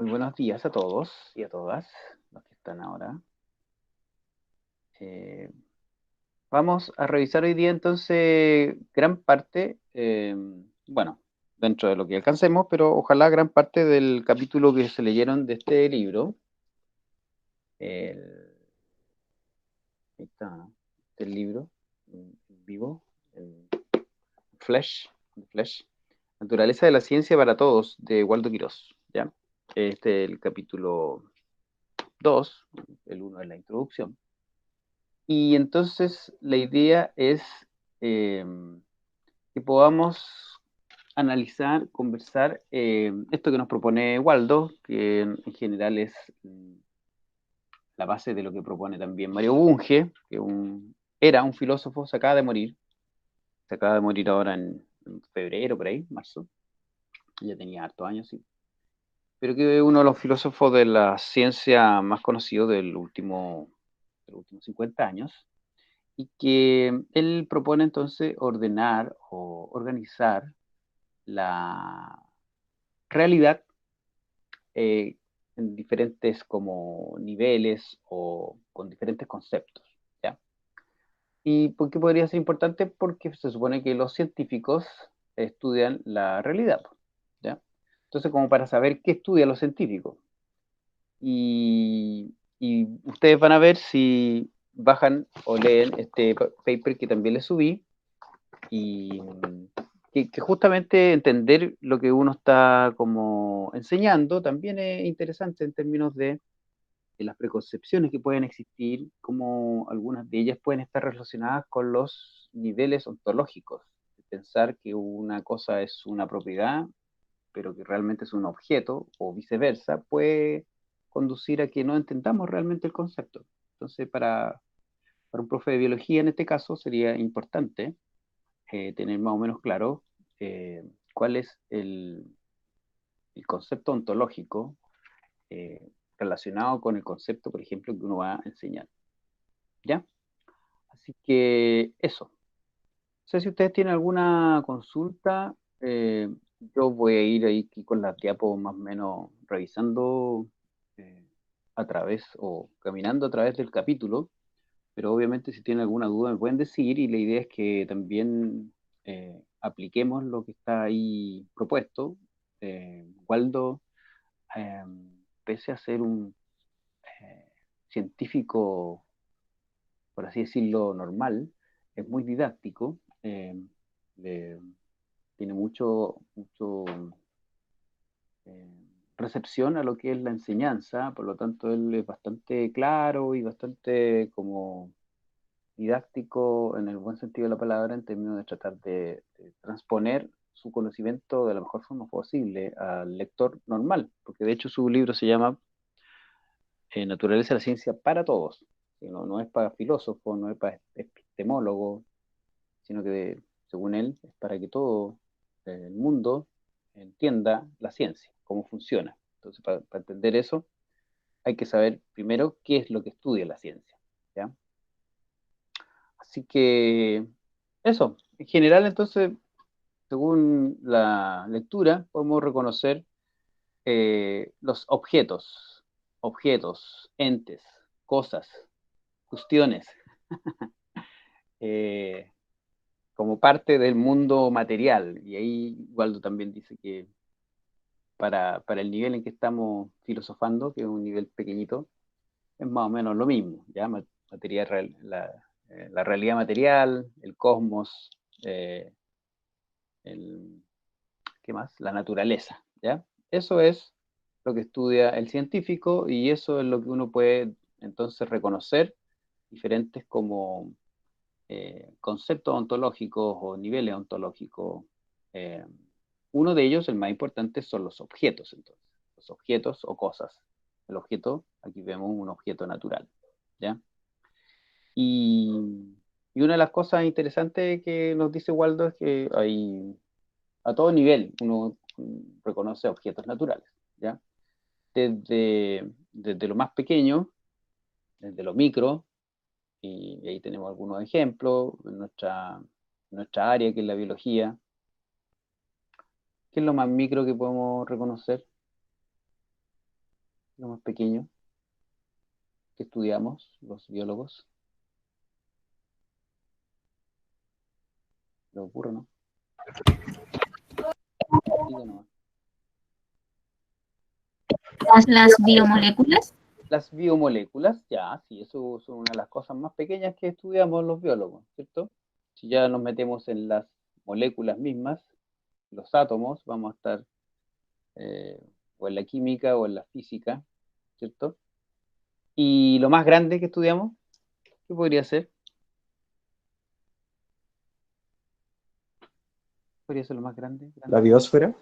Muy buenos días a todos y a todas los que están ahora. Eh, Vamos a revisar hoy día entonces gran parte, bueno, dentro de lo que alcancemos, pero ojalá gran parte del capítulo que se leyeron de este libro. El, ahí está, el libro en vivo, el Flesh, Flesh, Naturaleza de la ciencia para todos, de Waldo Quirós, ¿ya? Este es el capítulo 2, el uno es la introducción. Y entonces la idea es eh, que podamos analizar, conversar esto que nos propone Waldo, que en general es la base de lo que propone también Mario Bunge, que era un filósofo, se acaba de morir ahora en febrero, por ahí, marzo, ya tenía hartos años, sí, pero que es uno de los filósofos de la ciencia más conocidos de los últimos 50 años, y que él propone entonces ordenar o organizar la realidad eh, en diferentes como niveles o con diferentes conceptos, ¿ya? ¿Y por qué podría ser importante? Porque se supone que los científicos estudian la realidad, ¿ya? Entonces, como para saber qué estudian los científicos. Y ustedes van a ver si bajan o leen este paper que también les subí, y que justamente entender lo que uno está como enseñando también es interesante en términos de las preconcepciones que pueden existir, como algunas de ellas pueden estar relacionadas con los niveles ontológicos. Pensar que una cosa es una propiedad, pero que realmente es un objeto, o viceversa, puede conducir a que no entendamos realmente el concepto. Entonces, para un profe de biología en este caso sería importante tener más o menos claro eh, cuál es el concepto ontológico relacionado con el concepto, por ejemplo, que uno va a enseñar. ¿Ya? Así que eso. No sé si ustedes tienen alguna consulta. Yo voy a ir ahí aquí con las diapos más o menos revisando eh, a través o caminando a través del capítulo, pero obviamente si tienen alguna duda me pueden decir, y la idea es que también apliquemos lo que está ahí propuesto. Waldo, eh, pese a ser un eh, científico, por así decirlo, normal, es muy didáctico, le- tiene mucho eh, recepción a lo que es la enseñanza, por lo tanto él es bastante claro y bastante como didáctico en el buen sentido de la palabra, en términos de tratar de transponer su conocimiento de la mejor forma posible al lector normal, porque de hecho su libro se llama Naturaleza de la ciencia para todos. No es para filósofos, no es para epistemólogos, sino que según él es para que todo el mundo entienda la ciencia, cómo funciona. Entonces, para entender eso, hay que saber primero qué es lo que estudia la ciencia, ¿ya? Así que eso, en general entonces, según la lectura, podemos reconocer los objetos, entes, cosas, cuestiones, eh, como parte del mundo material. Y ahí Waldo también dice que para el nivel en que estamos filosofando, que es un nivel pequeñito, es más o menos lo mismo, ¿ya? La realidad material, el cosmos, eh, el, ¿qué más? La naturaleza, ¿ya? Eso es lo que estudia el científico, y eso es lo que uno puede entonces reconocer diferentes como conceptos ontológicos o niveles ontológicos. Eh, Uno de ellos, el más importante, son los objetos, entonces. Los objetos o cosas. El objeto, aquí vemos un objeto natural, ¿ya? Y, y una de las cosas interesantes que nos dice Waldo es que hay, a todo nivel, uno reconoce objetos naturales, ¿ya? Desde lo más pequeño, desde lo micro, y ahí tenemos algunos ejemplos en nuestra área, que es la biología. ¿Qué es lo más micro que podemos reconocer? lo más pequeño que estudiamos los biólogos? ¿Lo ocurre, no? Diga nomás. Las biomoléculas. Las biomoléculas, ya, sí, eso son una de las cosas más pequeñas que estudiamos los biólogos, ¿cierto? Si ya nos metemos en las moléculas mismas, los átomos, vamos a estar o en la química o en la física, ¿cierto? Y lo más grande que estudiamos, ¿qué podría ser? ¿Podría ser lo más grande? La biosfera.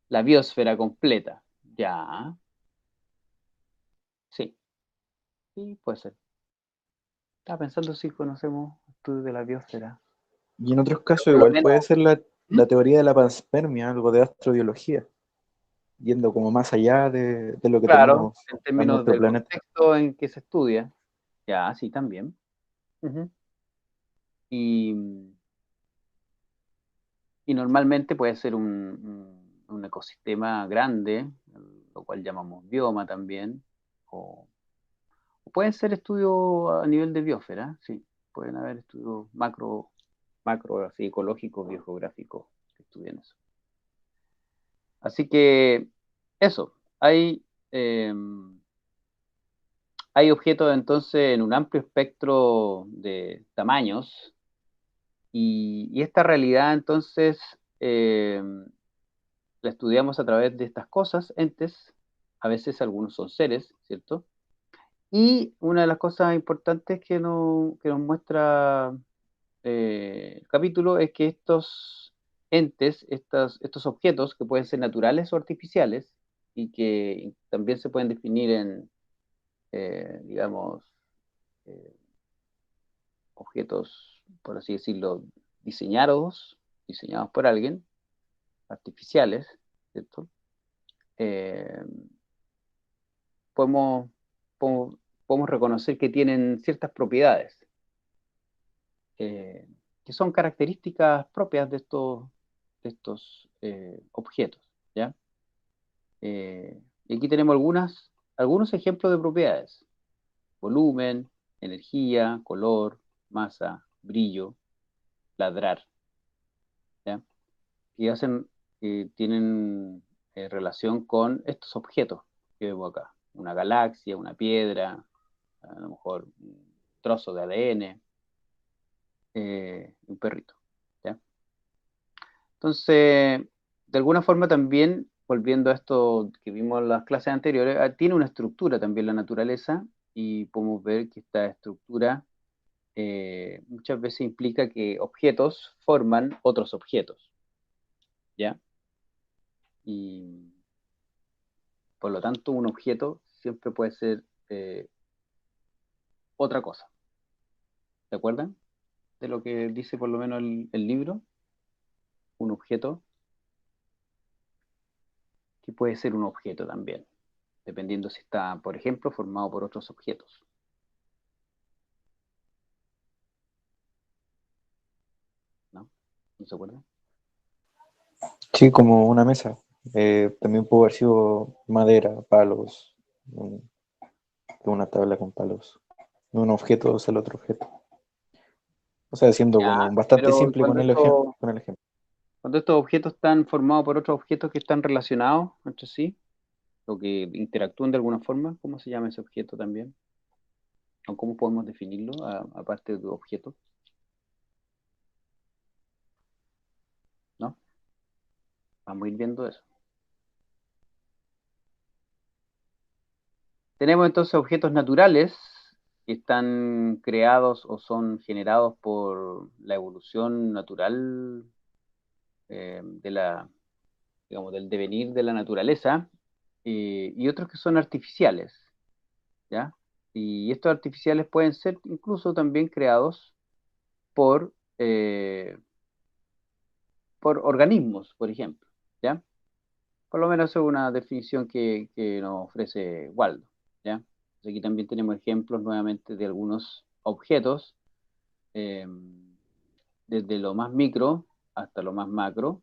La biosfera completa, ya, sí, sí, puede ser. Estaba pensando si conocemos estudios de la biosfera. Y en otros Pero casos por lo igual menos, puede ser ¿mm? la teoría de la panspermia, algo de astrobiología, yendo como más allá de lo que Claro, tenemos en en términos nuestro del planeta. contexto en que se estudia. Ya, sí, también. Ujú. Y, y normalmente puede ser un ecosistema grande, lo cual llamamos bioma también, o pueden ser estudios a nivel de biosfera, sí, pueden haber estudios macro así, ecológicos, biogeográficos, que estudian eso. Así que eso, eh, hay objetos entonces en un amplio espectro de tamaños. Y esta realidad entonces la estudiamos a través de estas cosas, entes, a veces algunos son seres, ¿cierto? Y una de las cosas importantes que nos muestra el capítulo es que estos entes, estos objetos que pueden ser naturales o artificiales y que también se pueden definir en, digamos, eh, objetos, por así decirlo, diseñados por alguien, artificiales, ¿cierto? Eh, podemos, podemos, podemos reconocer que tienen ciertas propiedades, eh, que son características propias de estos objetos, ¿ya? Y aquí tenemos algunos ejemplos de propiedades: volumen, energía, color, masa, brillo, ladrar, ¿ya? Y tienen relación con estos objetos que vemos acá. Una galaxia, una piedra, a lo mejor un trozo de ADN, un perrito, ¿ya? Entonces, de alguna forma también, volviendo a esto que vimos en las clases anteriores, tiene una estructura también la naturaleza y podemos ver que esta estructura muchas veces implica que objetos forman otros objetos, ¿ya? Y por lo tanto, un objeto siempre puede ser otra cosa. ¿Se acuerdan de lo que dice por lo menos el libro? Un objeto que puede ser un objeto también, dependiendo si está, por ejemplo, formado por otros objetos. ¿No? ¿No se acuerdan? Sí, como una mesa. También pudo haber sido madera, palos, una tabla con palos. Un objeto es el otro objeto. O sea, siendo Ya, como bastante pero simple con el ejemplo. Con el ejemplo. cuando estos objetos están formados por otros objetos que están relacionados entre sí, o que interactúan de alguna forma, ¿cómo se llama ese objeto también? ¿O cómo podemos definirlo aparte de objeto? ¿No? Vamos a ir viendo eso. Tenemos entonces objetos naturales que están creados o son generados por la evolución natural digamos, del devenir de la naturaleza, y otros que son artificiales, ¿ya? Y estos artificiales pueden ser incluso también creados por, eh, por organismos, por ejemplo, ¿ya? Por lo menos es una definición que nos ofrece Waldo, ¿ya? Entonces aquí también tenemos ejemplos nuevamente de algunos objetos, eh, desde lo más micro hasta lo más macro,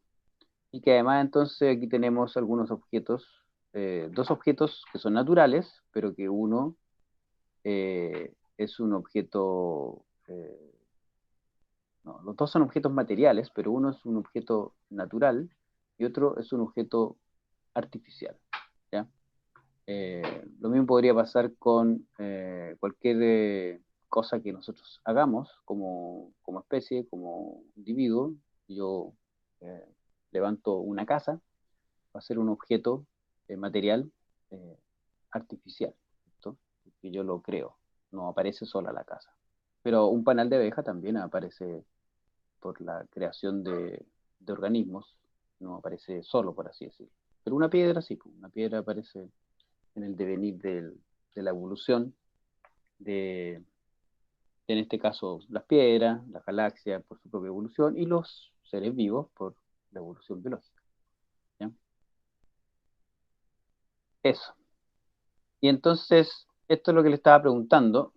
y que además entonces aquí tenemos algunos objetos dos objetos que son naturales, pero que uno es un objeto, no, los dos son objetos materiales, pero uno es un objeto natural y otro es un objeto artificial, ¿ya? Lo mismo podría pasar con cualquier cosa que nosotros hagamos como especie, como individuo. Yo eh, levanto una casa, va a ser un objeto material eh, artificial, ¿cierto? Que yo lo creo, no aparece sola la casa. Pero un panal de abeja también aparece por la creación de organismos, no aparece solo, por así decirlo. Pero una piedra sí, pues, una piedra aparece en el devenir de la evolución de, en este caso, las piedras, las galaxias por su propia evolución y los seres vivos por la evolución biológica, ¿ya? Eso. Y entonces, esto es lo que le estaba preguntando,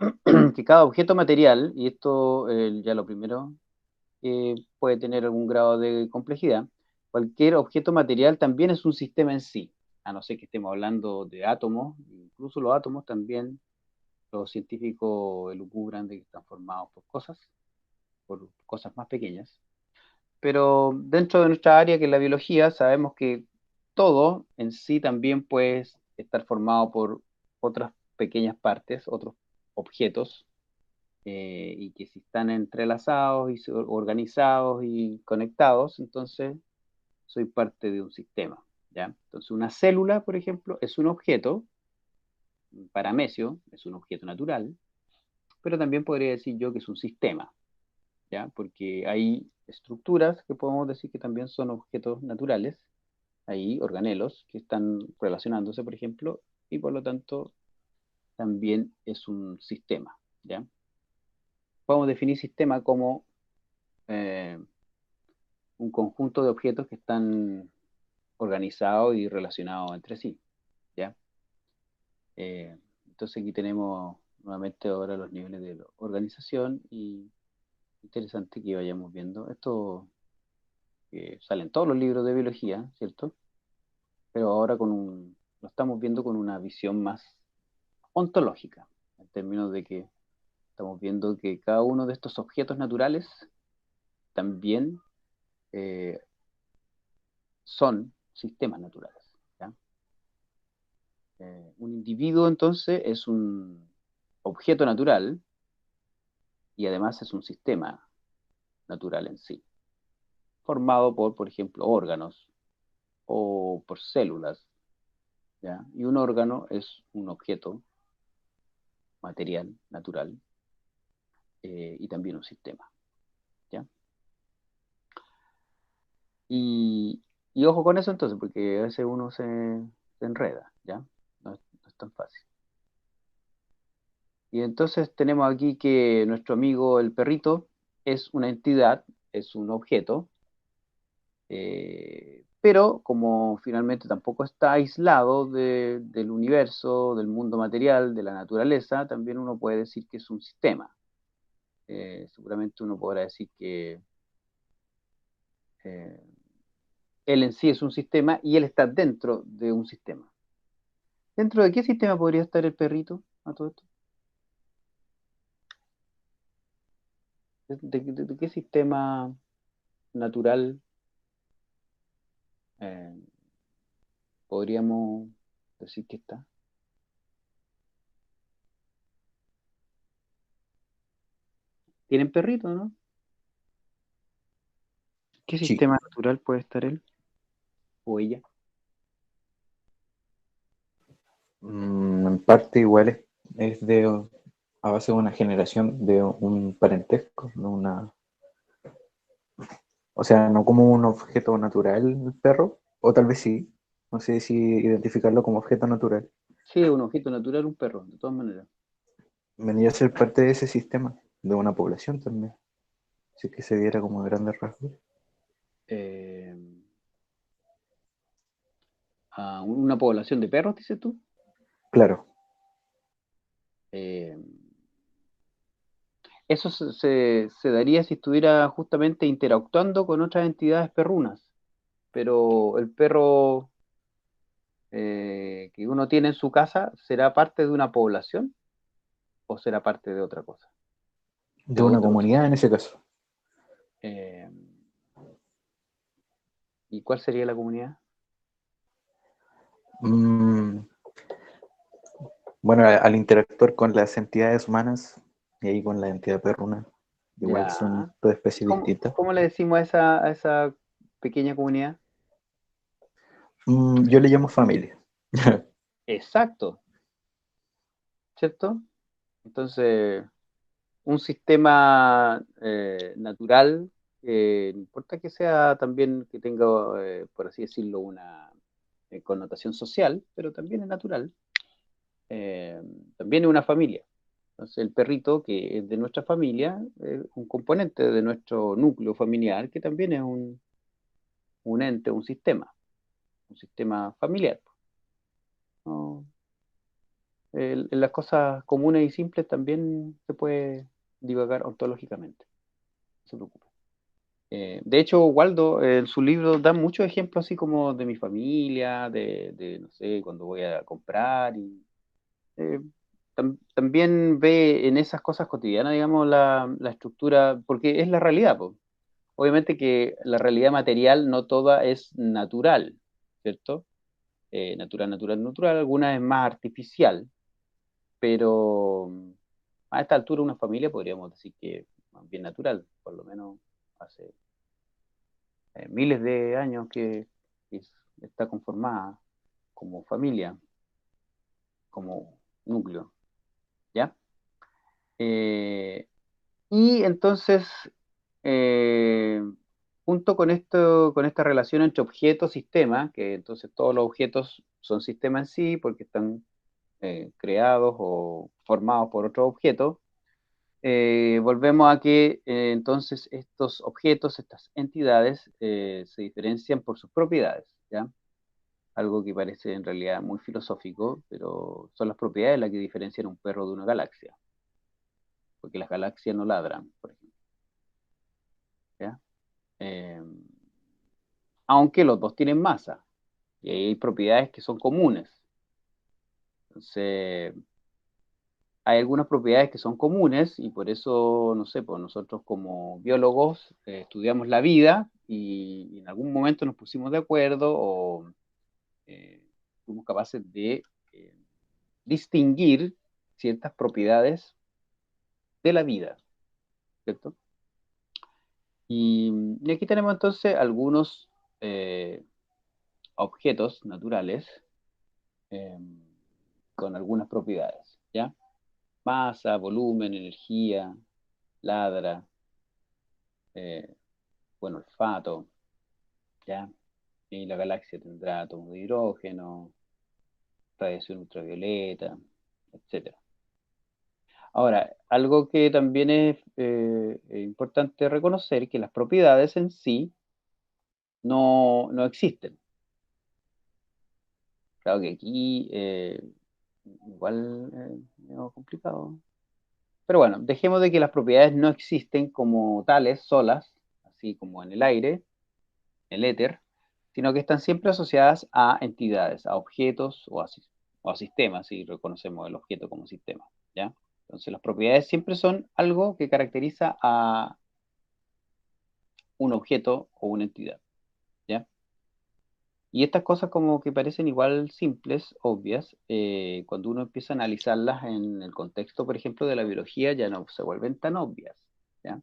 que cada objeto material, y esto ya lo primero puede tener algún grado de complejidad, cualquier objeto material también es un sistema en sí, a no ser que estemos hablando de átomos, incluso los átomos también, los científicos elucubran de que están formados por cosas más pequeñas, pero dentro de nuestra área, que es la biología, sabemos que todo en sí también puede estar formado por otras pequeñas partes, otros objetos, y que si están entrelazados y organizados y conectados, entonces soy parte de un sistema, ¿ya? Entonces una célula, por ejemplo, es un objeto, un paramesio, es un objeto natural, pero también podría decir yo que es un sistema, ¿ya? Porque hay estructuras que podemos decir que también son objetos naturales, hay organelos que están relacionándose, por ejemplo, y por lo tanto también es un sistema, ¿ya? Podemos definir sistema como eh, un conjunto de objetos que están organizados y relacionados entre sí, ¿ya? Entonces aquí tenemos nuevamente ahora los niveles de organización y interesante que vayamos viendo. Esto sale en todos los libros de biología, ¿cierto? Pero ahora lo estamos viendo con una visión más ontológica, en términos de que estamos viendo que cada uno de estos objetos naturales también eh, son sistemas naturales, ¿ya? Un individuo entonces es un objeto natural y además es un sistema natural en sí, formado por ejemplo, órganos o por células, ¿ya? Y un órgano es un objeto material, natural, y también un sistema, ¿ya? Y, y ojo con eso entonces, porque a veces uno se enreda, ¿ya? No es tan fácil. Y entonces tenemos aquí que nuestro amigo el perrito es una entidad, es un objeto, pero como finalmente tampoco está aislado del universo, del mundo material, de la naturaleza, también uno puede decir que es un sistema. Seguramente uno podrá decir que eh, él en sí es un sistema y él está dentro de un sistema. ¿Dentro de qué sistema podría estar el perrito a todo esto? ¿De qué sistema natural eh, podríamos decir que está? ¿Tienen perrito, no? ¿Qué Sí. sistema natural puede estar él o ella? En parte igual es a base de una generación de un parentesco, de o sea, no como un objeto natural el perro, o tal vez sí, no sé si identificarlo como objeto natural. Sí, un objeto natural, un perro, de todas maneras. Vendría a ser parte de ese sistema, de una población también, si es que se viera como a grandes rasgos. Eh, una población de perros, dices tú. Claro, Eh, Eso se daría si estuviera justamente interactuando con otras entidades perrunas, pero el perro que uno tiene en su casa, ¿será parte de una población o será parte de otra cosa? De una comunidad en ese caso. Eh, ¿Y cuál sería la comunidad? Mm, bueno, al interactuar con las entidades humanas y ahí con la entidad perruna, igual son Ya. dos especies ¿Cómo, distintas. cómo le decimos a esa pequeña comunidad? Yo le llamo familia. Exacto, ¿cierto? Entonces, un sistema natural, no importa que sea también, que tenga, por así decirlo, una connotación social, pero también es natural, eh, también es una familia. Entonces, el perrito, que es de nuestra familia, es un componente de nuestro núcleo familiar, que también es un ente, un sistema familiar, ¿no? En las cosas comunes y simples también se puede divagar ontológicamente, no se preocupe. De hecho, Waldo, en su libro da muchos ejemplos así como de mi familia, no sé, cuando voy a comprar y eh, también ve en esas cosas cotidianas, digamos, la estructura, porque es la realidad, po. Obviamente que la realidad material no toda es natural, ¿cierto? Natural, natural, natural, alguna es más artificial, pero a esta altura una familia podríamos decir que es más bien natural, por lo menos hace miles de años que está conformada como familia, como núcleo, ¿ya? Eh, y entonces, eh, junto con esto, con esta relación entre objeto-sistema, que entonces todos los objetos son sistemas en sí, porque están creados o formados por otros objetos, volvemos a que entonces estos objetos, estas entidades, se diferencian por sus propiedades, ¿ya? Algo que parece en realidad muy filosófico, pero son las propiedades las que diferencian un perro de una galaxia, porque las galaxias no ladran, por ejemplo, ¿ya? Eh, Aunque los dos tienen masa, y ahí hay propiedades que son comunes. Entonces, hay algunas propiedades que son comunes y por eso, no sé, pues nosotros como biólogos estudiamos la vida y en algún momento nos pusimos de acuerdo o fuimos capaces de eh, distinguir ciertas propiedades de la vida, ¿cierto? Y aquí tenemos entonces algunos eh, objetos naturales eh, con algunas propiedades, ¿ya? Masa, volumen, energía, ladra, eh, bueno, olfato, ¿ya? Y la galaxia tendrá átomos de hidrógeno, radiación ultravioleta, etcétera. Ahora, algo que también es importante reconocer que las propiedades en sí no existen. Claro que aquí igual es medio complicado. Pero bueno, dejemos de que las propiedades no existen como tales, solas, así como en el aire, el éter, sino que están siempre asociadas a entidades, a objetos o a sistemas, si reconocemos el objeto como sistema, ¿ya? Entonces las propiedades siempre son algo que caracteriza a un objeto o una entidad, ¿ya? Y estas cosas como que parecen igual simples, obvias, cuando uno empieza a analizarlas en el contexto, por ejemplo, de la biología, ya no se vuelven tan obvias, ¿ya?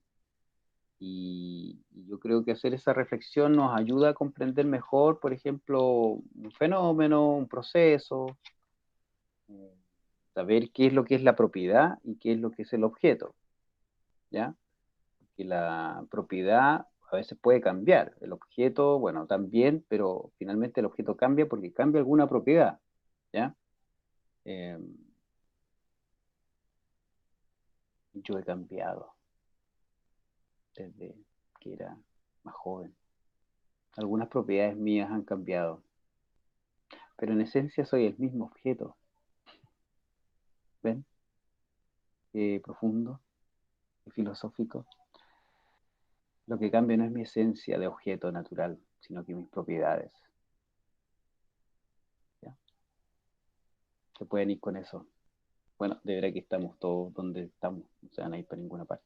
Y yo creo que hacer esa reflexión nos ayuda a comprender mejor, por ejemplo, un fenómeno, un proceso, eh, saber qué es lo que es la propiedad y qué es lo que es el objeto, ¿ya? Que la propiedad a veces puede cambiar, el objeto, bueno, también, pero finalmente el objeto cambia porque cambia alguna propiedad, ¿ya? Eh, yo he cambiado desde que era más joven. Algunas propiedades mías han cambiado, pero en esencia soy el mismo objeto. ¿Ven? Qué profundo, qué filosófico. Lo que cambia no es mi esencia de objeto natural, sino que mis propiedades. ¿Ya? Se pueden ir con eso. Bueno, de verdad que estamos todos donde estamos, no se van a ir para ninguna parte.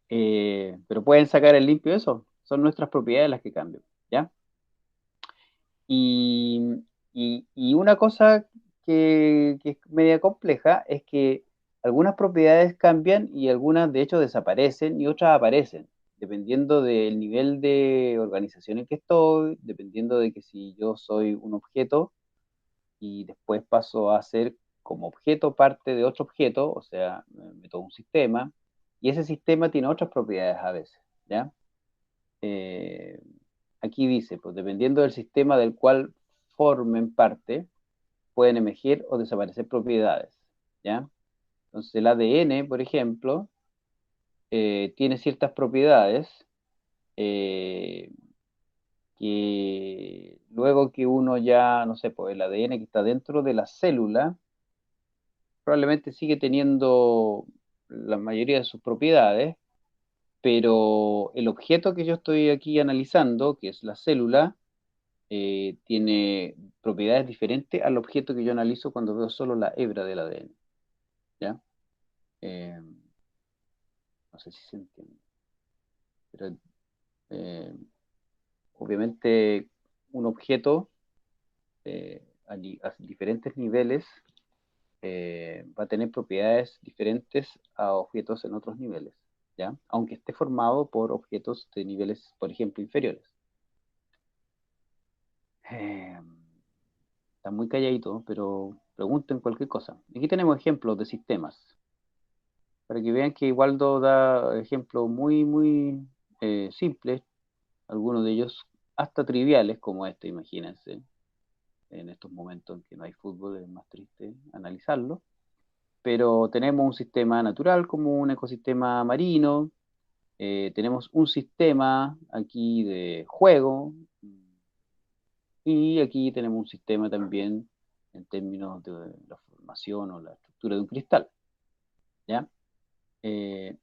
Pero pueden sacar el limpio eso, son nuestras propiedades las que cambian, ¿ya? Y una cosa que es media compleja es que algunas propiedades cambian y algunas de hecho desaparecen y otras aparecen, dependiendo del nivel de organización en que estoy, dependiendo de que si yo soy un objeto y después paso a ser como objeto parte de otro objeto, o sea, meto un sistema, y ese sistema tiene otras propiedades a veces, ¿ya? Eh, Aquí dice, pues dependiendo del sistema del cual formen parte, pueden emerger o desaparecer propiedades, ¿ya? Entonces el ADN, por ejemplo, tiene ciertas propiedades eh, que luego que uno ya, no sé, pues el ADN que está dentro de la célula, probablemente sigue teniendo la mayoría de sus propiedades, pero el objeto que yo estoy aquí analizando, que es la célula, tiene propiedades diferentes al objeto que yo analizo cuando veo solo la hebra del ADN, ¿ya? Eh, no sé si se entiende, pero eh, obviamente un objeto a diferentes niveles va a tener propiedades diferentes a objetos en otros niveles, ¿ya? Aunque esté formado por objetos de niveles, por ejemplo, inferiores. Eh, Está muy calladito, pero pregunten cualquier cosa. Aquí tenemos ejemplos de sistemas, para que vean que Waldo da ejemplos muy simples, algunos de ellos hasta triviales como este, imagínense. En estos momentos en que no hay fútbol es más triste analizarlo, pero tenemos un sistema natural como un ecosistema marino, tenemos un sistema aquí de juego, y aquí tenemos un sistema también en términos de la formación o la estructura de un cristal, ¿ya?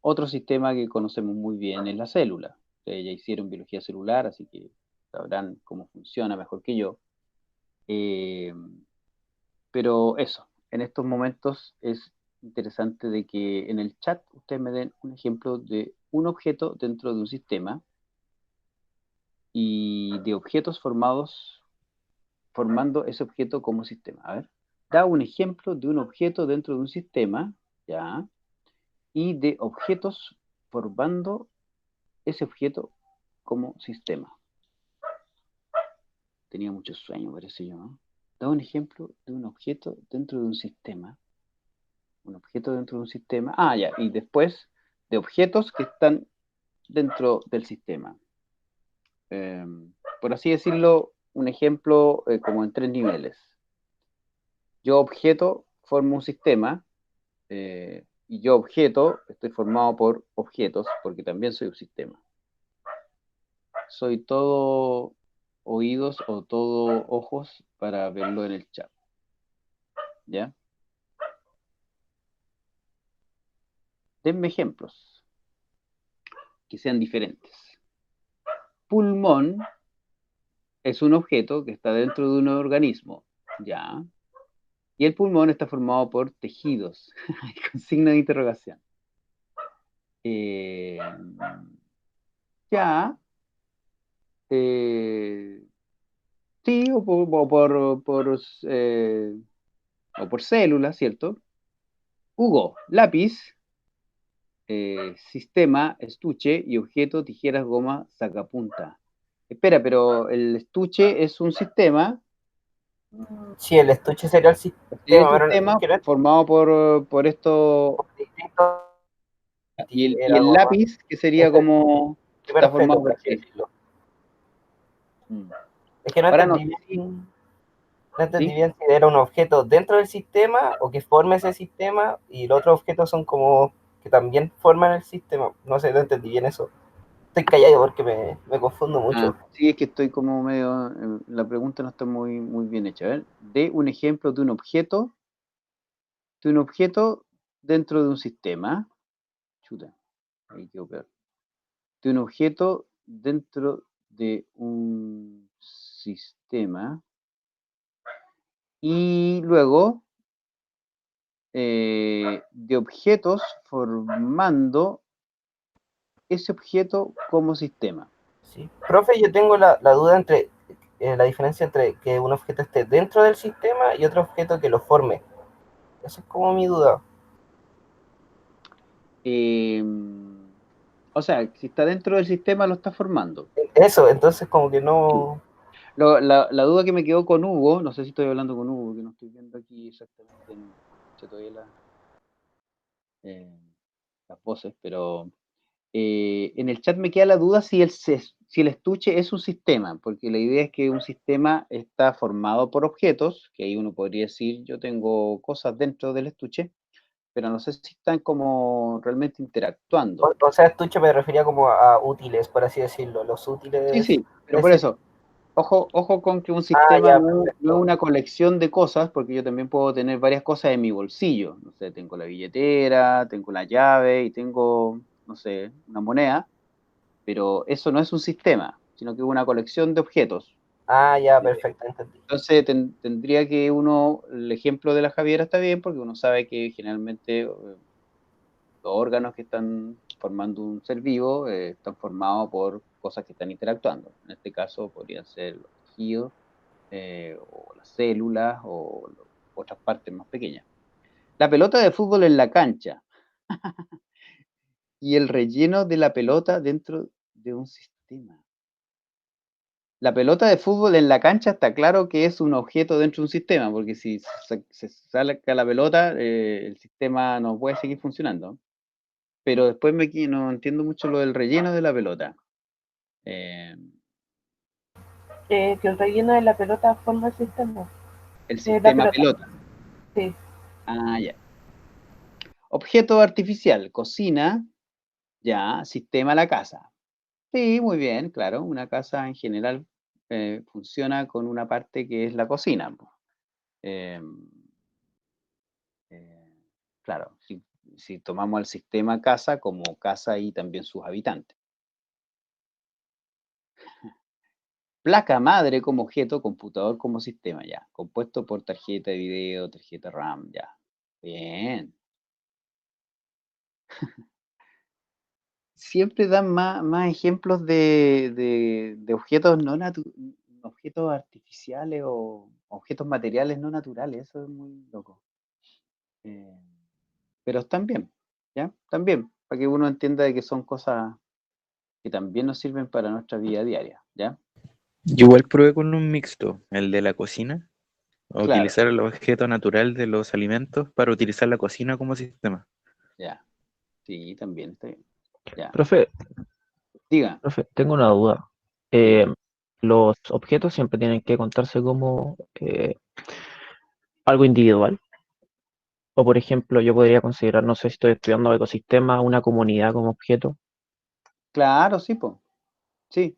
Otro sistema que conocemos muy bien es la célula. Ustedes ya hicieron biología celular, así que sabrán cómo funciona mejor que yo. Eh, pero eso, en estos momentos es interesante de que en el chat ustedes me den un ejemplo de un objeto dentro de un sistema y de objetos formados formando ese objeto como sistema. A ver, da un ejemplo de un objeto dentro de un sistema, ¿ya? Y de objetos formando ese objeto como sistema. Tenía mucho sueño, parece yo, ¿no? Da un ejemplo de un objeto dentro de un sistema. Un objeto dentro de un sistema. Ah, ya, y después de objetos que están dentro del sistema. Eh, por así decirlo, un ejemplo como en 3 niveles. Yo objeto formo un sistema y yo objeto estoy formado por objetos porque también soy un sistema. Soy todo oídos o todo ojos para verlo en el chat. ¿Ya? Denme ejemplos que sean diferentes. Pulmón es un objeto que está dentro de un organismo. ¿Ya? Y el pulmón está formado por tejidos, con signo de interrogación. Eh, ya, eh, sí, o por células, ¿cierto? Hugo, lápiz, sistema, estuche y objeto, tijeras, goma, sacapunta. Espera, pero el estuche es un sistema. Sí, el estuche sería el Sí, el sistema, pero sistema que no es formado por esto. distinto. Y el lápiz, que sería como está formado Perfecto, por por así qué. decirlo. Es que no Ahora no, entendí bien, no entendí ¿sí? bien si era un objeto dentro del sistema o que forme ese sistema y los otros objetos son como que también forman el sistema. No sé, no entendí bien eso. Estoy callado porque me confundo mucho. Sí, es que estoy como medio. La pregunta no está muy bien hecha. A ver, de un ejemplo de un objeto dentro de un sistema. Chuta, ahí quedó peor. De un objeto dentro de un sistema. Y luego de objetos formando ese objeto como sistema. Sí. Profe, yo tengo la duda entre la diferencia entre que un objeto esté dentro del sistema y otro objeto que lo forme. Esa es como mi duda. O sea, si está dentro del sistema, lo está formando. Eso, entonces como que no... La duda que me quedó con Hugo, no sé si estoy hablando con Hugo, que no estoy viendo aquí exactamente todavía las voces, pero en el chat me queda la duda si el estuche es un sistema, porque la idea es que un sistema está formado por objetos, que ahí uno podría decir, yo tengo cosas dentro del estuche, pero no sé si están como realmente interactuando. O sea, estuche me refería como a útiles, por así decirlo. Los útiles... Sí, pero por ese- eso, ojo con que un Ah, sistema ya, no es perfecto. una colección de cosas, porque yo también puedo tener varias cosas en mi bolsillo. No sé, tengo la billetera, tengo la llave y tengo, no sé, una moneda, pero eso no es un sistema, sino que es una colección de objetos. Ah, ya, perfecto, entendí. Entonces tendría que el ejemplo de la Javiera está bien, porque uno sabe que generalmente los órganos que están formando un ser vivo están formados por cosas que están interactuando. En este caso podrían ser los tejidos, o las células, o otras partes más pequeñas. La pelota de fútbol en la cancha y el relleno de la pelota dentro de un sistema. La pelota de fútbol en la cancha está claro que es un objeto dentro de un sistema, porque si se sale la pelota, el sistema no puede seguir funcionando. Pero después no entiendo mucho lo del relleno de la pelota. Eh, Que el relleno de la pelota forma el sistema. el La sistema pelota, pelota. sí. Ah, ya. Objeto artificial, cocina, ya, sistema la casa. Sí, muy bien, claro. Una casa en general funciona con una parte que es la cocina. Eh, eh, claro, si tomamos el sistema casa como casa y también sus habitantes. Placa madre como objeto, computador como sistema, ya. Compuesto por tarjeta de video, tarjeta RAM, ya. Bien. Siempre dan más ejemplos de objetos objetos artificiales o objetos materiales no naturales. Eso es muy loco. Eh, pero están bien, ¿ya? También, para que uno entienda de que son cosas que también nos sirven para nuestra vida diaria, ¿ya? Yo igual probé con un mixto, el de la cocina, a Claro, utilizar el objeto natural de los alimentos para utilizar la cocina como sistema. ya. Sí, también está bien. Ya. Profe, Diga, tengo una duda. diga. ¿Los objetos siempre tienen que contarse como algo individual? O, por ejemplo, yo podría considerar, no sé si estoy estudiando ecosistema, una comunidad como objeto. Claro, sí, pues. Sí.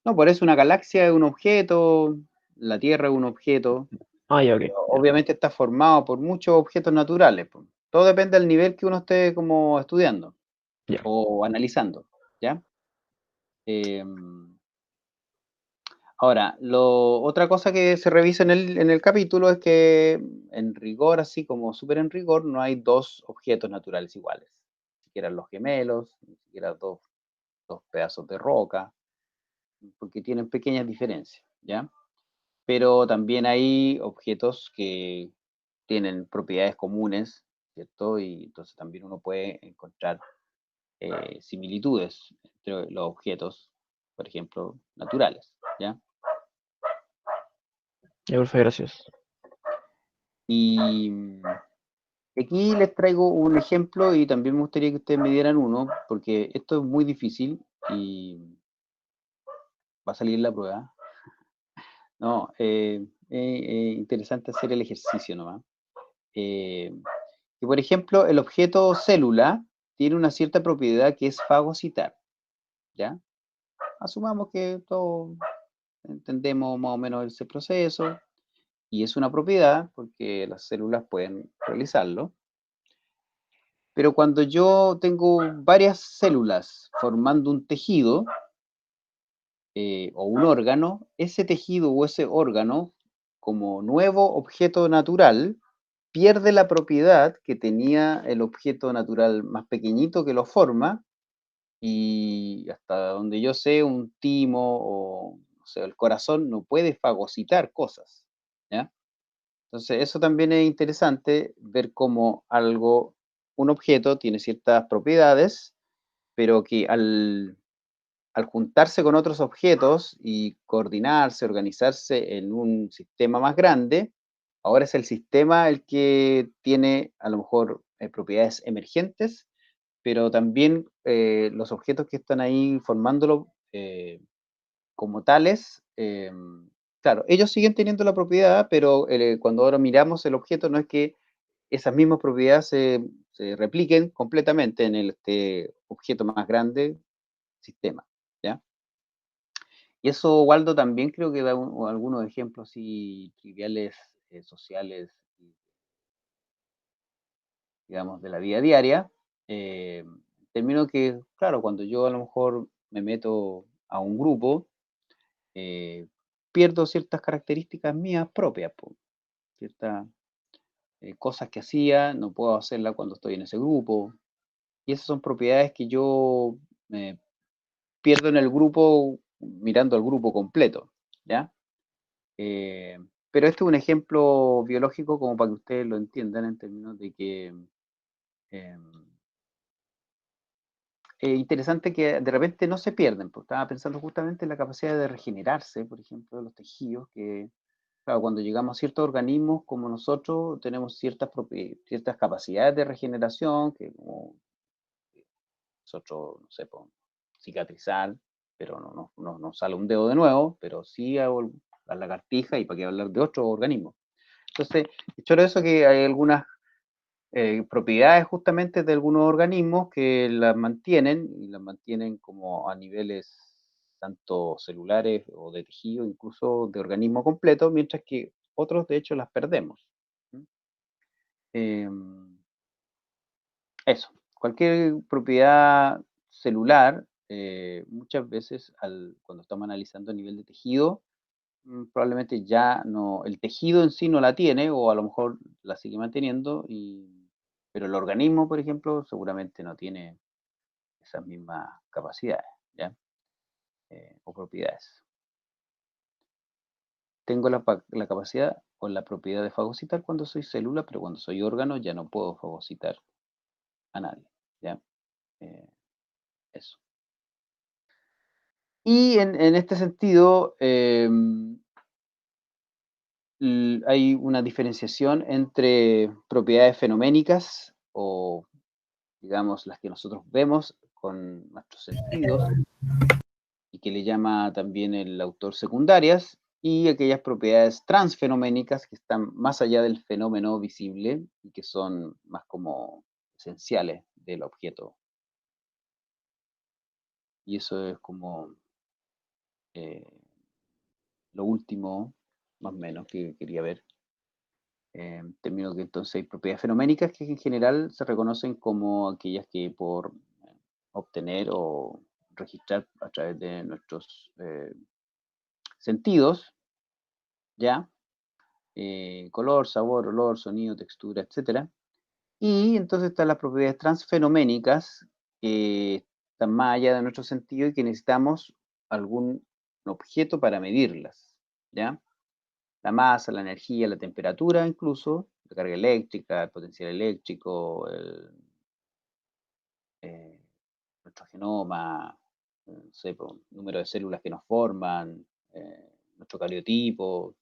No, por eso una galaxia es un objeto, la Tierra es un objeto. Ah, ya, ok. Obviamente está formado por muchos objetos naturales, po. Todo depende del nivel que uno esté como estudiando Ya. o analizando, ¿ya? Eh, Ahora, otra cosa que se revisa en el capítulo es que en rigor, así como súper en rigor, no hay dos objetos naturales iguales. Ni siquiera los gemelos, ni siquiera dos pedazos de roca, porque tienen pequeñas diferencias, ¿ya? Pero también hay objetos que tienen propiedades comunes, ¿cierto? Y entonces también uno puede encontrar similitudes entre los objetos, por ejemplo, naturales, ¿ya? Ya, profe, gracias. Y aquí les traigo un ejemplo y también me gustaría que ustedes me dieran uno, porque esto es muy difícil y va a salir la prueba. No, interesante hacer el ejercicio nomás. Que por ejemplo, el objeto célula tiene una cierta propiedad que es fagocitar, ¿ya? Asumamos que todos entendemos más o menos ese proceso y es una propiedad porque las células pueden realizarlo. Pero cuando yo tengo varias células formando un tejido o un órgano, ese tejido o ese órgano, como nuevo objeto natural, pierde la propiedad que tenía el objeto natural más pequeñito que lo forma, y hasta donde yo sé, un timo o sea, el corazón no puede fagocitar cosas, ¿ya? Entonces, eso también es interesante, ver cómo un objeto tiene ciertas propiedades, pero que al juntarse con otros objetos y coordinarse, organizarse en un sistema más grande, ahora es el sistema el que tiene a lo mejor propiedades emergentes, pero también los objetos que están ahí formándolo como tales, claro, ellos siguen teniendo la propiedad, pero cuando ahora miramos el objeto no es que esas mismas propiedades se repliquen completamente en este objeto más grande, sistema, ¿ya? Y eso, Waldo, también creo que da algunos ejemplos así triviales, sociales, digamos, de la vida diaria. Termino que, claro, cuando yo a lo mejor me meto a un grupo, pierdo ciertas características mías propias, ciertas cosas que hacía, no puedo hacerlas cuando estoy en ese grupo. Y esas son propiedades que yo pierdo en el grupo mirando al grupo completo, ¿ya? Pero este es un ejemplo biológico como para que ustedes lo entiendan en términos de que es interesante que de repente no se pierden, porque estaba pensando justamente en la capacidad de regenerarse, por ejemplo, de los tejidos, que claro, cuando llegamos a ciertos organismos como nosotros, tenemos ciertas capacidades de regeneración, que como nosotros, no sé, podemos cicatrizar, pero no sale un dedo de nuevo, pero sí hago la lagartija, y para qué hablar de otros organismos. Entonces, hecho eso, que hay algunas propiedades justamente de algunos organismos que las mantienen, y las mantienen como a niveles tanto celulares o de tejido, incluso de organismo completo, mientras que otros de hecho las perdemos. Eso, cualquier propiedad celular, muchas veces cuando estamos analizando a nivel de tejido, probablemente ya no, el tejido en sí no la tiene, o a lo mejor la sigue manteniendo, pero el organismo, por ejemplo, seguramente no tiene esas mismas capacidades, ¿ya? O propiedades. Tengo la capacidad o la propiedad de fagocitar cuando soy célula, pero cuando soy órgano ya no puedo fagocitar a nadie, ¿ya? Eso. Y en este sentido, hay una diferenciación entre propiedades fenoménicas, o digamos las que nosotros vemos con nuestros sentidos, y que le llama también el autor secundarias, y aquellas propiedades transfenoménicas que están más allá del fenómeno visible y que son más como esenciales del objeto. Y eso es como lo último, más o menos, que quería ver. Términos que entonces hay propiedades fenoménicas que en general se reconocen como aquellas que por obtener o registrar a través de nuestros sentidos, ¿ya? Color, sabor, olor, sonido, textura, etc. Y entonces están las propiedades transfenoménicas, que están más allá de nuestro sentido y que necesitamos algún objeto para medirlas, ¿ya? La masa, la energía, la temperatura, incluso, la carga eléctrica, el potencial eléctrico, nuestro genoma, no sé, número de células que nos forman, nuestro cariotipo,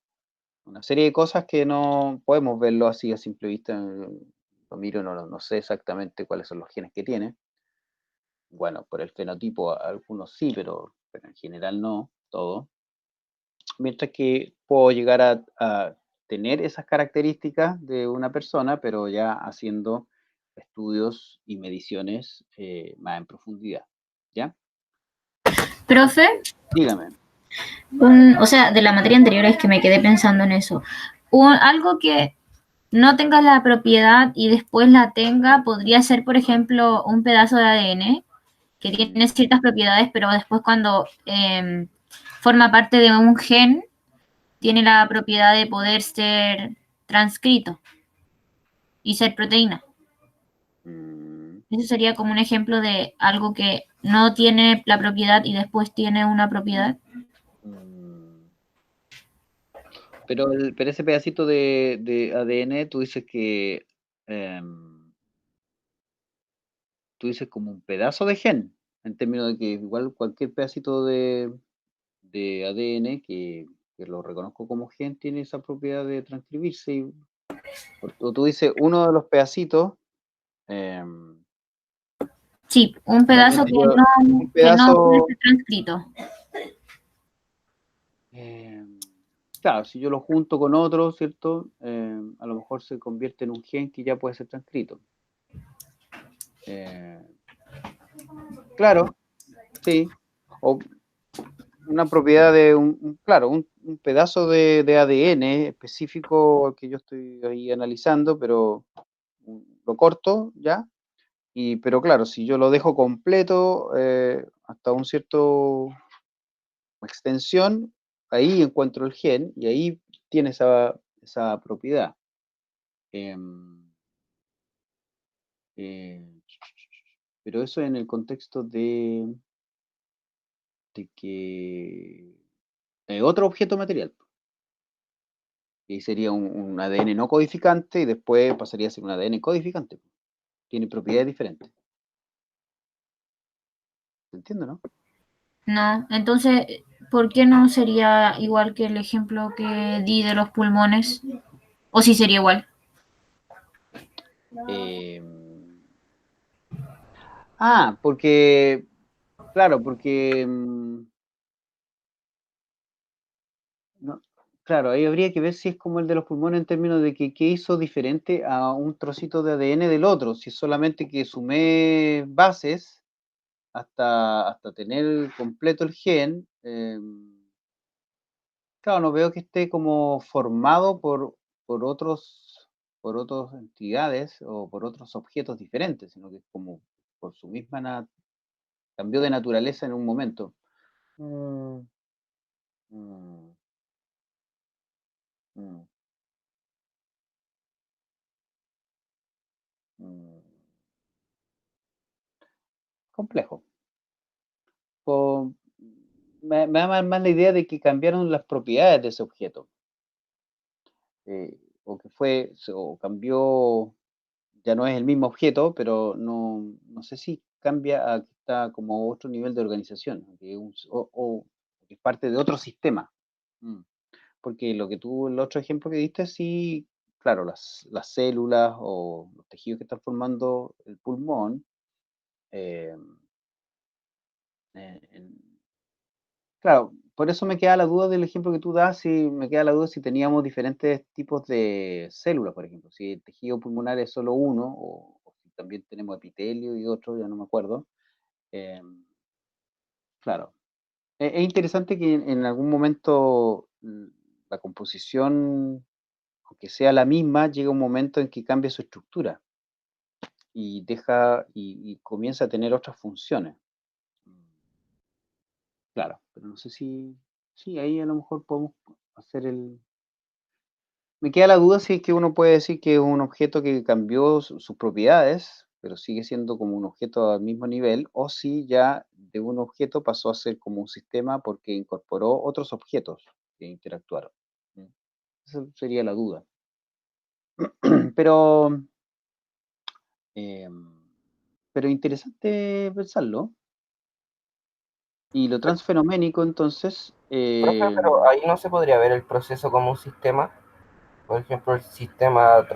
una serie de cosas que no podemos verlo así a simple vista. Lo miro, no sé exactamente cuáles son los genes que tiene. Bueno, por el fenotipo algunos sí, pero en general no, todo. Mientras que puedo llegar a tener esas características de una persona, pero ya haciendo estudios y mediciones más en profundidad, ¿ya? Profe, Dígame. o sea, de la materia anterior es que me quedé pensando en eso. Algo que no tenga la propiedad y después la tenga, podría ser, por ejemplo, un pedazo de ADN que tiene ciertas propiedades, pero después cuando forma parte de un gen, tiene la propiedad de poder ser transcrito. y ser proteína. Mm, Eso sería como un ejemplo de algo que no tiene la propiedad y después tiene una propiedad. mm. Pero ese pedacito de ADN, tú dices que tú dices como un pedazo de gen, en términos de que igual cualquier pedacito de ADN que lo reconozco como gen tiene esa propiedad de transcribirse. O tú dices uno de los pedacitos, em, Sí, un pedazo finalmente yo, un que no puede pedazo, ser transcrito. em, claro, si yo lo junto con otro, ¿cierto? A lo mejor se convierte en un gen que ya puede ser transcrito. Eh, claro, sí. O una propiedad de claro, un pedazo de ADN específico que yo estoy ahí analizando, pero lo corto ya. Pero claro, si yo lo dejo completo hasta un cierto extensión, ahí encuentro el gen y ahí tiene esa propiedad. Em, eh, pero eso en el contexto de que otro objeto material. Y sería un ADN no codificante y después pasaría a ser un ADN codificante. Tiene propiedades diferentes. ¿Se entiende, no? No, entonces, ¿por qué no sería igual que el ejemplo que di de los pulmones? ¿O sí sería igual? Eh, claro, porque no, claro, ahí habría que ver si es como el de los pulmones en términos de que qué hizo diferente a un trocito de ADN del otro, si es solamente que sumé bases hasta tener completo el gen. Claro, no veo que esté como formado por por otras entidades o por otros objetos diferentes, sino que es como por su misma cambió de naturaleza en un momento. Mm, mm, mm, mm. Complejo. O- me da más la idea de que cambiaron las propiedades de ese objeto, o que o cambió, ya no es el mismo objeto, pero no sé si cambia a que está como otro nivel de organización, que o que es parte de otro sistema. Mm. Porque lo que tú, el otro ejemplo que diste, sí, claro, las células o los tejidos que están formando el pulmón, eh, claro, por eso me queda la duda del ejemplo que tú das, si me queda la duda si teníamos diferentes tipos de células, por ejemplo, si el tejido pulmonar es solo uno, o si también tenemos epitelio y otro, ya no me acuerdo. Eh, claro, es interesante que en algún momento la composición, aunque sea la misma, llega un momento en que cambia su estructura y y comienza a tener otras funciones. Claro, pero no sé si, sí, ahí a lo mejor podemos hacer Me queda la duda si es que uno puede decir que es un objeto que cambió sus propiedades, pero sigue siendo como un objeto al mismo nivel, o si ya de un objeto pasó a ser como un sistema porque incorporó otros objetos que interactuaron. ¿Mm? Esa sería la duda. Pero, eh, pero interesante pensarlo. Y lo transfenoménico, entonces, Profe, pero ahí no se podría ver el proceso como un sistema. Por ejemplo, el sistema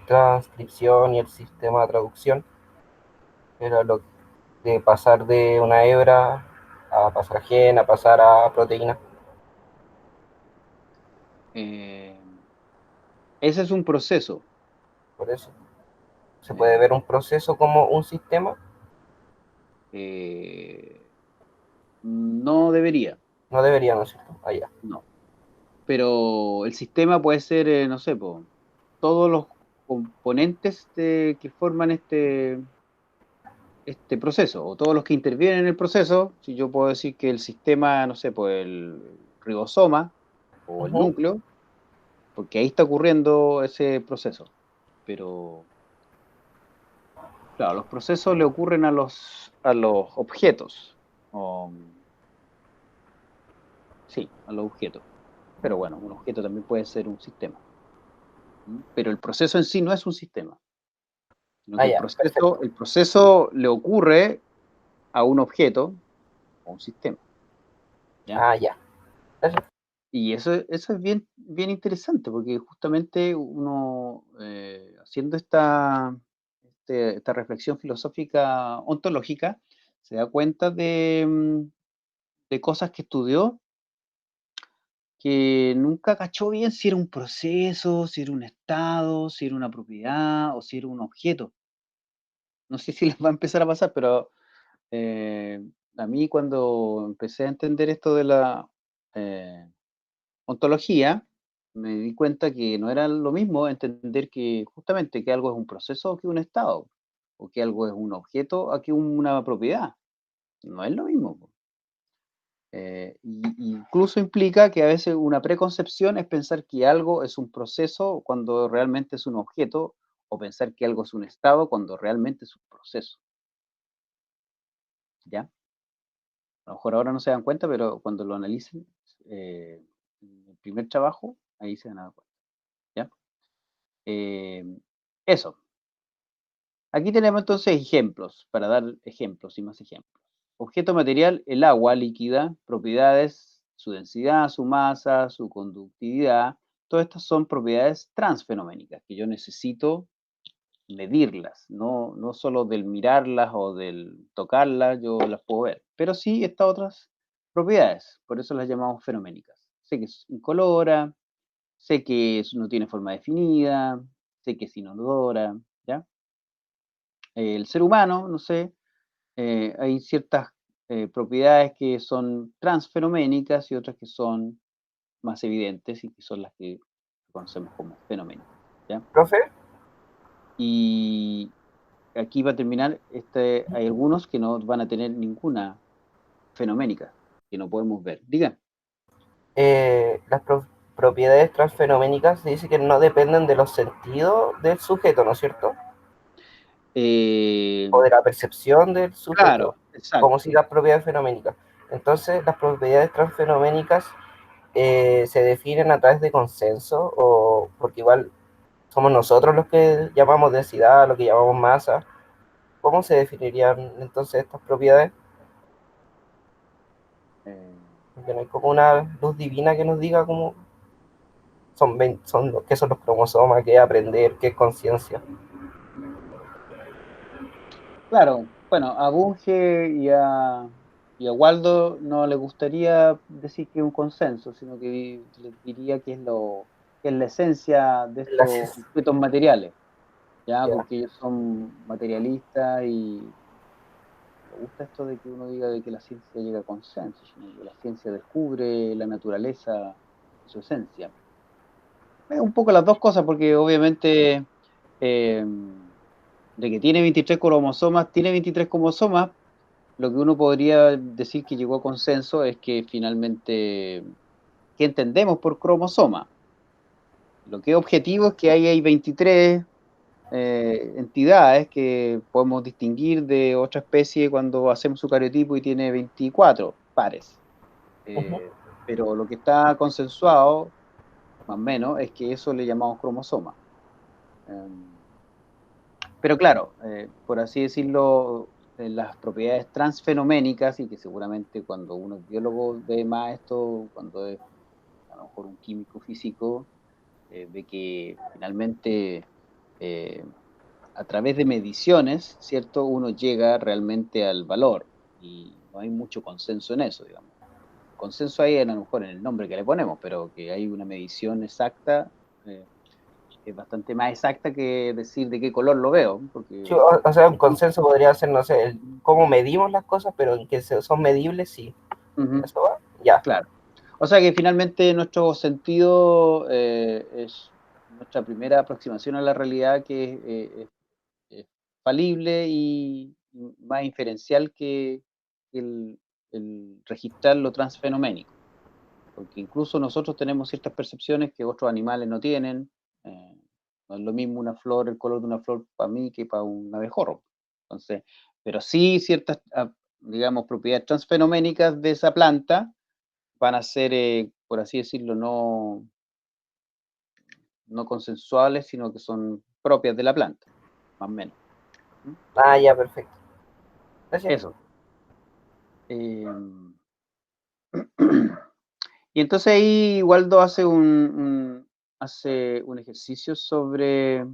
transcripción y el sistema traducción. Era lo de pasar de una hebra a pasar a gen, a pasar a proteína. eh, ese es un proceso. Por eso, ¿se puede eh, ver un proceso como un sistema? eh, no debería, No debería, ¿no es cierto? Allá. no. Pero el sistema puede ser, no sé, todos los componentes que forman este proceso, o todos los que intervienen en el proceso. Si yo puedo decir que el sistema, no sé, pues el ribosoma o el Ujú. núcleo, porque ahí está ocurriendo ese proceso. Pero Claro, los procesos le ocurren a los objetos. Sí, a los objetos. Pero bueno, un objeto también puede ser un sistema. Pero el proceso en sí no es un sistema. Sino que Ah, ya, perfecto. el proceso le ocurre a un objeto o un sistema. ¿Ya? Ah, ya. Perfecto. Y eso es bien, bien interesante, porque justamente uno, haciendo esta reflexión filosófica ontológica, se da cuenta de cosas que estudió, que nunca cachó bien si era un proceso, si era un estado, si era una propiedad o si era un objeto. No sé si les va a empezar a pasar, pero eh, a mí cuando empecé a entender esto de la eh, ontología, me di cuenta que no era lo mismo entender que justamente que algo es un proceso o que un estado, o que algo es un objeto o que una propiedad. No es lo mismo, po. Incluso implica que a veces una preconcepción es pensar que algo es un proceso cuando realmente es un objeto, o pensar que algo es un estado cuando realmente es un proceso. ¿Ya? A lo mejor ahora no se dan cuenta, pero cuando lo analicen, en el primer trabajo, ahí se van a dar cuenta. ¿Ya? Eso. Aquí tenemos entonces ejemplos, para dar ejemplos y más ejemplos. Objeto material, el agua líquida, propiedades, su densidad, su masa, su conductividad. Todas estas son propiedades transfenoménicas que yo necesito medirlas, no solo del mirarlas o del tocarlas, yo las puedo ver, pero sí estas otras propiedades, por eso las llamamos fenoménicas. Sé que es incolora, sé que no tiene forma definida, sé que es inodora, ¿ya? El ser humano, no sé, hay ciertas propiedades que son transfenoménicas y otras que son más evidentes y que son las que conocemos como fenoménicas, ¿ya? Profe, Y aquí va a terminar, hay algunos que no van a tener ninguna fenoménica, que no podemos ver. Diga. las propiedades transfenoménicas se dice que no dependen de los sentidos del sujeto, ¿no es cierto? Eh, O de la percepción del sujeto, claro, como exacto. si las propiedades fenoménicas. Entonces, las propiedades transfenoménicas se definen a través de consenso, o porque igual somos nosotros los que llamamos densidad, lo que llamamos masa. ¿Cómo se definirían entonces estas propiedades? Eh, Porque no hay como una luz divina que nos diga cómo qué son los cromosomas, qué es aprender, qué es conciencia. claro, bueno, a Bunge y a Waldo no le gustaría decir que es un consenso, sino que les diría que es la esencia de estos Gracias. objetos materiales, ¿ya? Ya. Porque ellos son materialistas y me gusta esto de que uno diga de que la ciencia llega a consenso, sino que la ciencia descubre la naturaleza y su esencia. Es un poco las dos cosas, porque obviamente eh, de que tiene 23 cromosomas, lo que uno podría decir que llegó a consenso es que finalmente, ¿qué entendemos por cromosoma? Lo que es objetivo es que ahí hay 23 entidades que podemos distinguir de otra especie cuando hacemos su cariotipo y tiene 24 pares. Uh-huh. Pero lo que está consensuado, más o menos, es que eso le llamamos cromosoma. Pero claro, por así decirlo, las propiedades transfenoménicas, y que seguramente cuando uno es biólogo ve más esto, cuando es a lo mejor un químico físico, ve que finalmente a través de mediciones, ¿cierto? Uno llega realmente al valor y no hay mucho consenso en eso, digamos. Consenso hay a lo mejor en el nombre que le ponemos, pero que hay una medición exacta, eh, es bastante más exacta que decir de qué color lo veo, Sí, porque o sea, un consenso podría ser, no sé, cómo medimos las cosas, pero en que son medibles, sí. ujú, ¿Eso va? Ya. claro. O sea que finalmente nuestro sentido es nuestra primera aproximación a la realidad que es falible y más inferencial que el registrar lo transfenoménico. Porque incluso nosotros tenemos ciertas percepciones que otros animales no tienen. No es lo mismo una flor, el color de una flor para mí que para un abejorro. Entonces, pero sí ciertas, digamos, propiedades transfenoménicas de esa planta van a ser, por así decirlo, no consensuales, sino que son propias de la planta, más o menos. Ah, ya, perfecto. Gracias. Eso. Y entonces ahí Waldo hace un ejercicio sobre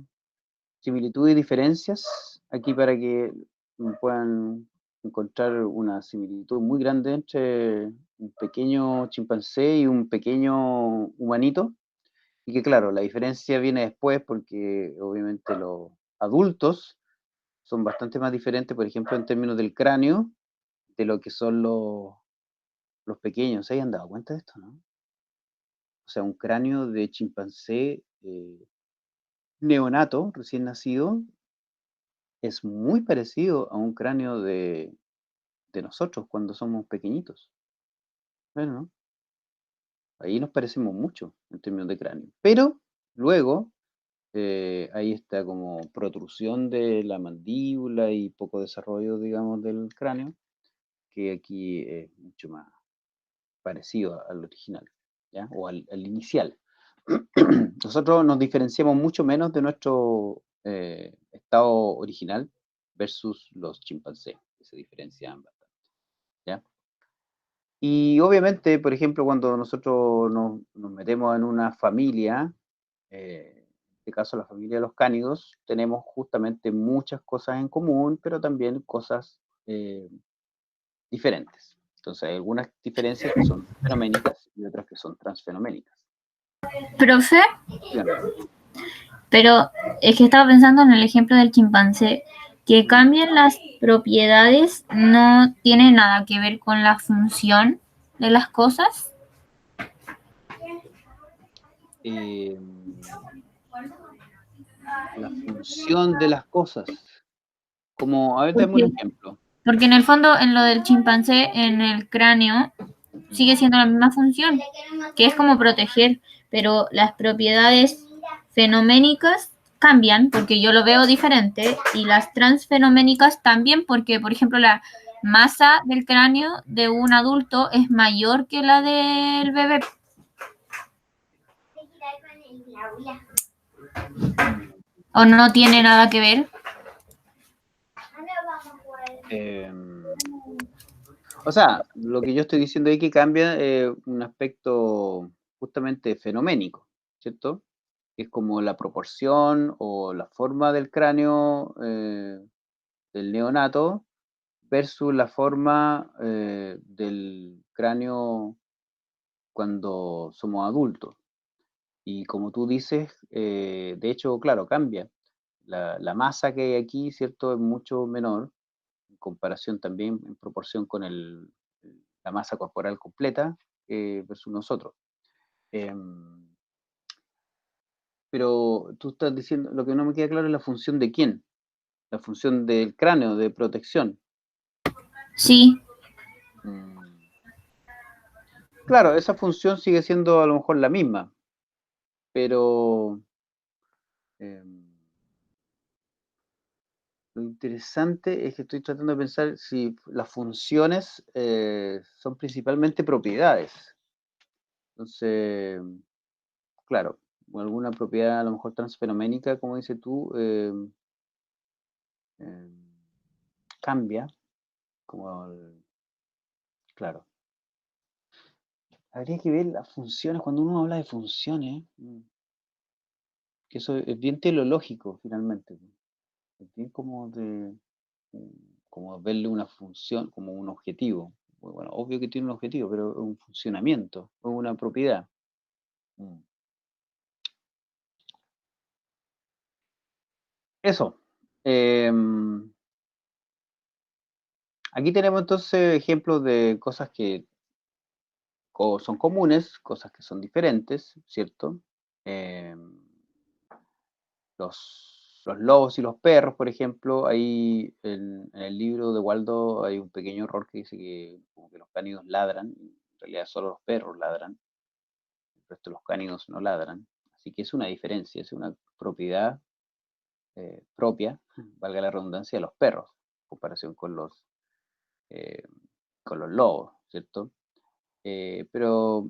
similitudes y diferencias, aquí para que puedan encontrar una similitud muy grande entre un pequeño chimpancé y un pequeño humanito, y que claro, la diferencia viene después porque obviamente los adultos son bastante más diferentes, por ejemplo, en términos del cráneo, de lo que son los pequeños. ¿Se han dado cuenta de esto, no? O sea, un cráneo de chimpancé neonato, recién nacido, es muy parecido a un cráneo de nosotros cuando somos pequeñitos. Bueno, ¿no? Ahí nos parecemos mucho en términos de cráneo. Pero luego hay esta como protrusión de la mandíbula y poco desarrollo, digamos, del cráneo, que aquí es mucho más parecido al original, ¿ya? O al inicial. Nosotros nos diferenciamos mucho menos de nuestro estado original versus los chimpancés, que se diferencian bastante, ¿ya? Y obviamente, por ejemplo, cuando nosotros nos metemos en una familia, en este caso la familia de los cánidos, tenemos justamente muchas cosas en común, pero también cosas diferentes. Entonces hay algunas diferencias que son fenoménicas y otras que son transfenoménicas. Profe, Dígame. pero es que estaba pensando en el ejemplo del chimpancé, que cambien las propiedades no tiene nada que ver con la función de las cosas. La función de las cosas. Como, a ver, dame un ejemplo. Porque en el fondo, en lo del chimpancé, en el cráneo, sigue siendo la misma función, que es como proteger, pero las propiedades fenoménicas cambian porque yo lo veo diferente y las transfenoménicas también porque, por ejemplo, la masa del cráneo de un adulto es mayor que la del bebé. ¿O no tiene nada que ver? O sea, lo que yo estoy diciendo ahí que cambia un aspecto justamente fenoménico, ¿cierto? Que es como la proporción o la forma del cráneo del neonato versus la forma del cráneo cuando somos adultos. Y como tú dices, de hecho, claro, cambia. La masa que hay aquí, ¿cierto? Es mucho menor en comparación también, en proporción con la masa corporal completa versus nosotros. Pero tú estás diciendo, lo que no me queda claro es la función de quién, la función del cráneo, de protección. Sí. Claro, esa función sigue siendo a lo mejor la misma, pero lo interesante es que estoy tratando de pensar si las funciones son principalmente propiedades. Entonces, claro, alguna propiedad a lo mejor transfenoménica, como dices tú, cambia, claro. Habría que ver las funciones, cuando uno habla de funciones, que eso es bien teleológico finalmente. Es bien como verle una función, como un objetivo. Bueno, obvio que tiene un objetivo, pero es un funcionamiento, es una propiedad. Eso. Aquí tenemos entonces ejemplos de cosas que son comunes, cosas que son diferentes, ¿cierto? Los lobos y los perros, por ejemplo, ahí en el libro de Waldo hay un pequeño error que dice que como que los cánidos ladran, en realidad solo los perros ladran, el resto de los cánidos no ladran, así que es una diferencia, es una propiedad propia, valga la redundancia, de los perros. comparación con los lobos, ¿cierto? Pero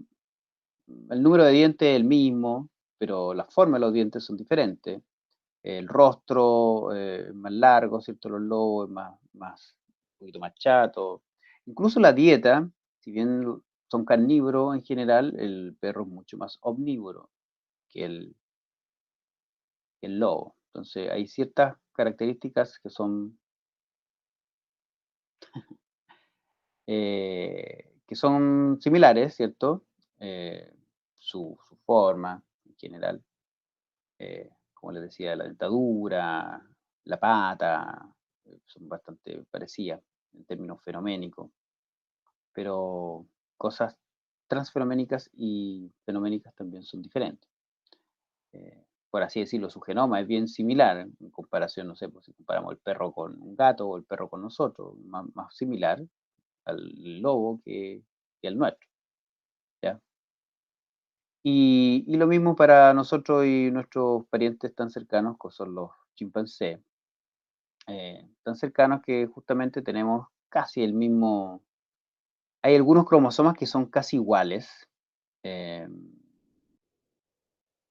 el número de dientes es el mismo, pero la forma de los dientes son diferentes. El rostro más largo, ¿cierto? Los lobos es un poquito más chato. Incluso la dieta, si bien son carnívoros en general, el perro es mucho más omnívoro que el lobo. Entonces hay ciertas características que son similares, ¿cierto? Su forma en general, como les decía, la dentadura, la pata, son bastante parecidas en términos fenoménicos, pero cosas transfenoménicas y fenoménicas también son diferentes. Por así decirlo, su genoma es bien similar en comparación, no sé, pues si comparamos el perro con un gato o el perro con nosotros, más similar al lobo que al nuestro, ¿ya? Y lo mismo para nosotros y nuestros parientes tan cercanos, que son los chimpancés, tan cercanos que justamente tenemos casi el mismo. Hay algunos cromosomas que son casi iguales.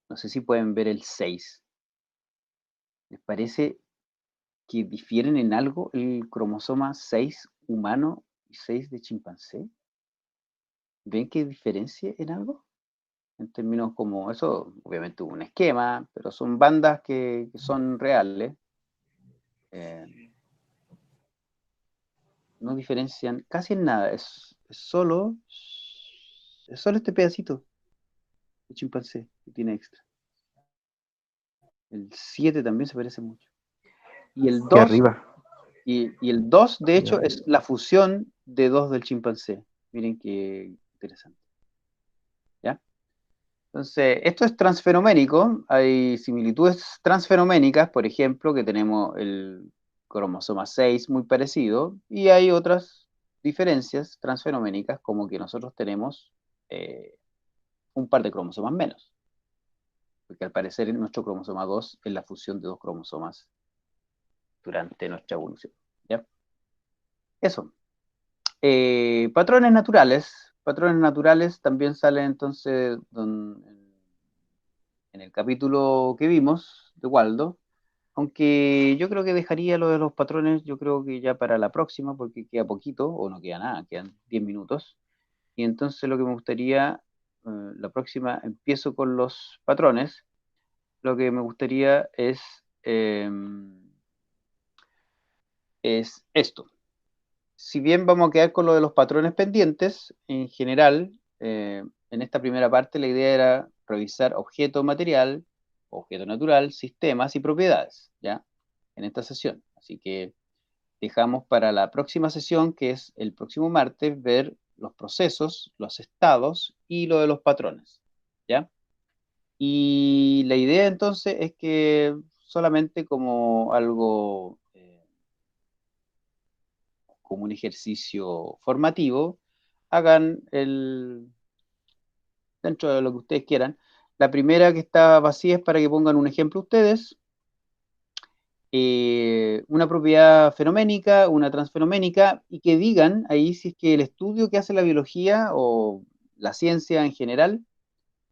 No sé si pueden ver el 6. ¿Les parece que difieren en algo el cromosoma 6 humano y 6 de chimpancé? ¿Ven que diferencia en algo? En términos como eso, obviamente hubo un esquema, pero son bandas que son reales. No diferencian casi en nada, es solo este pedacito de chimpancé que tiene extra. El 7 también se parece mucho. Y el Que 2, arriba. y el 2 de hecho Ya. es la fusión de 2 del chimpancé. Miren qué interesante. ¿Ya? Entonces, esto es transfenoménico. Hay similitudes transfenoménicas, por ejemplo, que tenemos el cromosoma 6 muy parecido, y hay otras diferencias transfenoménicas, como que nosotros tenemos un par de cromosomas menos, porque al parecer en nuestro cromosoma 2 es la fusión de 2 cromosomas durante nuestra evolución. ¿Ya? Eso. Patrones naturales. Patrones naturales también salen entonces en el capítulo que vimos de Waldo, aunque yo creo que dejaría lo de los patrones, yo creo que ya para la próxima, porque queda poquito, o no queda nada, quedan 10 minutos. Y entonces lo que me gustaría, la próxima empiezo con los patrones. Lo que me gustaría es esto. Si bien vamos a quedar con lo de los patrones pendientes, en general, en esta primera parte la idea era revisar objeto material, objeto natural, sistemas y propiedades, ¿ya? En esta sesión. Así que dejamos para la próxima sesión, que es el próximo martes, ver los procesos, los estados y lo de los patrones, ¿ya? Y la idea entonces es que solamente como algo, como un ejercicio formativo, hagan dentro de lo que ustedes quieran. La primera que está vacía es para que pongan un ejemplo ustedes, una propiedad fenoménica, una transfenoménica, y que digan ahí si es que el estudio que hace la biología o la ciencia en general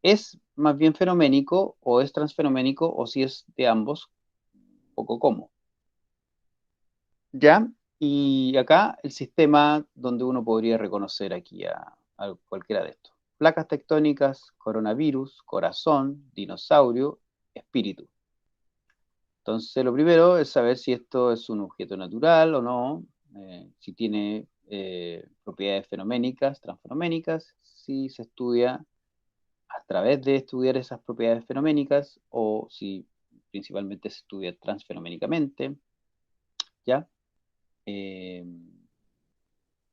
es más bien fenoménico o es transfenoménico o si es de ambos, poco cómo. ¿Ya? Y acá el sistema donde uno podría reconocer aquí a cualquiera de estos. Placas tectónicas, coronavirus, corazón, dinosaurio, espíritu. Entonces, lo primero es saber si esto es un objeto natural o no, si tiene propiedades fenoménicas, transfenoménicas, si se estudia a través de estudiar esas propiedades fenoménicas o si principalmente se estudia transfenoménicamente, ¿ya? Eh,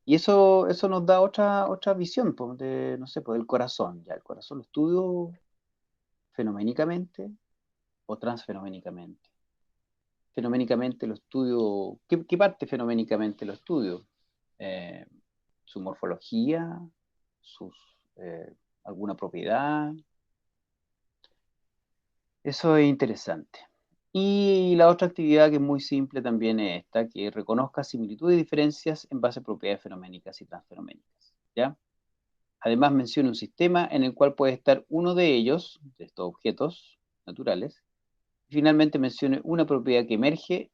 y eso nos da otra visión, pues, no sé, pues, del corazón, ¿ya? El corazón lo estudio fenoménicamente o transfenoménicamente. Fenoménicamente lo estudio, ¿qué parte fenoménicamente lo estudio? Eh, Su morfología, sus, alguna propiedad. Eso es interesante. Y la otra actividad que es muy simple también es esta, que reconozca similitudes y diferencias en base a propiedades fenoménicas y transfenoménicas, ¿ya? Además menciona un sistema en el cual puede estar uno de ellos, de estos objetos naturales, y finalmente mencione una propiedad que emerge